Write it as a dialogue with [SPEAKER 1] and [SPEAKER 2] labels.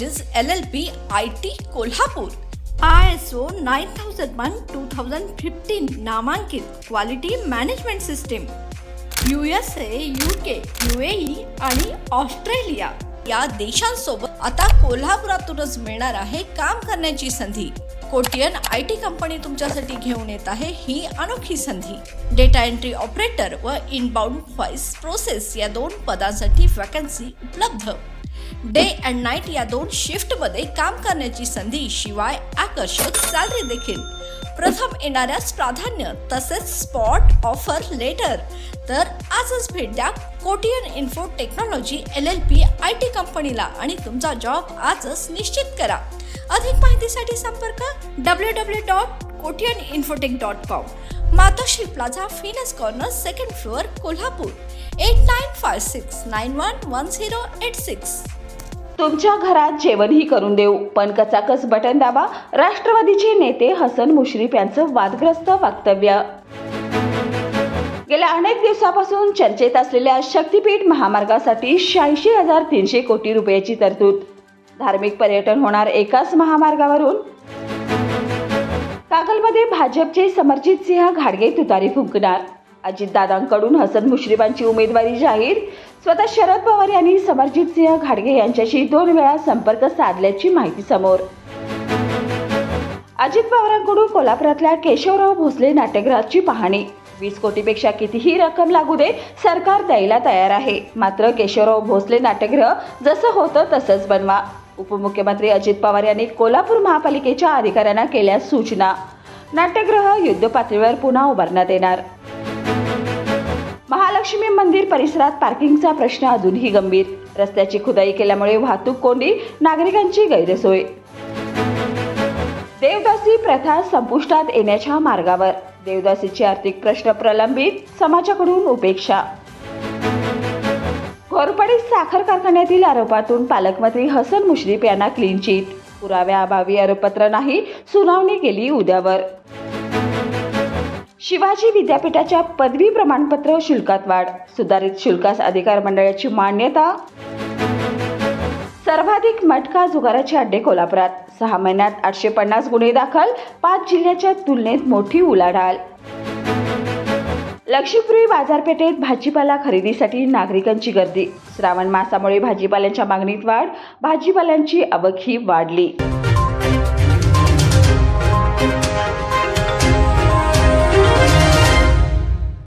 [SPEAKER 1] Technologies LLP IT Kolhapur ISO 9001:2015 नामांकित quality management system USA, UK, UAE आणि Australia या देशांसोबत आता कोल्हापुरातूनच मिळणार आहे काम करण्याची संधी। कोटियन IT कंपनी तुमच्यासाठी घेऊन येत आहे ही अनोखी संधी। डेटा एंट्री ऑपरेटर व इनबाउंड व्हॉइस प्रोसेस या 2 पदांसाठी वॅकन्सी उपलब्ध। डे अँड नाईट या 2 शिफ्ट मध्ये काम करण्याची संधी, शिवाय आकर्षक सॅलरी देखील। प्रथम येणाऱ्यास प्राधान्य तसेच स्पॉट ऑफर लेटर। तर आजच भेट द्या Kotian info technology LLP IT कंपनीला आणि तुमचा जॉब आजच निश्चित करा। अधिक माहितीसाठी संपर्क www.kotiyaninfotech.com, मातोश्री प्लाझा, फिनस कॉर्नर, 2nd फ्लोअर, कोल्हापूर 8956911086।
[SPEAKER 2] तुमच्या घरात जेवणही करून देऊ, पण कचाकच बटन दाबा। राष्ट्रवादीचे नेते हसन मुश्रीफ यांचं वादग्रस्त वक्तव्य। गेल्या अनेक दिवसापासून चर्चेत असलेल्या शक्तीपीठ महामार्गासाठी 86,300 कोटी रुपयाची तरतूद। धार्मिक पर्यटन होणार एकाच महामार्गावरून। कागलमध्ये भाजपचे समरजित सिंह घाडगे तुतारी फुंकणार। अजितदादांकडून हसन मुश्रीफांची उमेदवारी जाहीर। स्वतः शरद पवार यांनी समरजित सिंह घाडगे यांच्याशी 2 वेळा संपर्क साधल्याची माहिती समोर। अजित पवारांकडून कोल्हापुरातल्या केशवराव भोसले नाट्यगृहाची पाहणी। 20 कोटीपेक्षा कितीही रक्कम लागू दे, सरकार द्यायला तयार आहे, मात्र केशवराव भोसले नाट्यगृह जसं होतं तसंच बनवा। उपमुख्यमंत्री अजित पवार यांनी कोल्हापूर महापालिकेच्या अधिकाऱ्यांना केल्या सूचना। नाट्यगृह युद्धपातळीवर पुन्हा उभारण्यात येणार। महालक्ष्मी मंदिर परिसरात पार्किंगचा प्रश्न अजूनही गंभीर। रस्त्याची खुदाई केल्यामुळे वाहतूक कोंडी, नागरिकांची गैरसोय। देवदासी प्रथा संपुष्टात येण्याच्या मार्गावर। देवदासीचे आर्थिक प्रश्न प्रलंबित, समाजाकडून उपेक्षा। घोरपडी साखर कारखान्यातील आरोपातून पालकमंत्री हसन मुश्रीफ यांना क्लीन चिट। पुराव्याअभावी आरोपपत्र नाही, सुनावणी केली उद्यावर। शिवाजी विद्यापीठाच्या पदवी प्रमाणपत्र शुल्कात वाढ, सुधारित शुल्कास अधिकार मंडळाची मान्यता। सर्वाधिक मटका जुगाराचे अड्डे कोल्हापुरात। 6 महिन्यात 850 गुन्हे दाखल, 5 जिल्ह्याच्या तुलनेत मोठी उलाढाल। लक्ष्मीपुरी बाजारपेठेत भाजीपाला खरेदीसाठी नागरिकांची गर्दी। श्रावण मासामुळे भाजीपाल्याच्या मागणीत वाढ, भाजीपाल्यांची आवकही वाढली।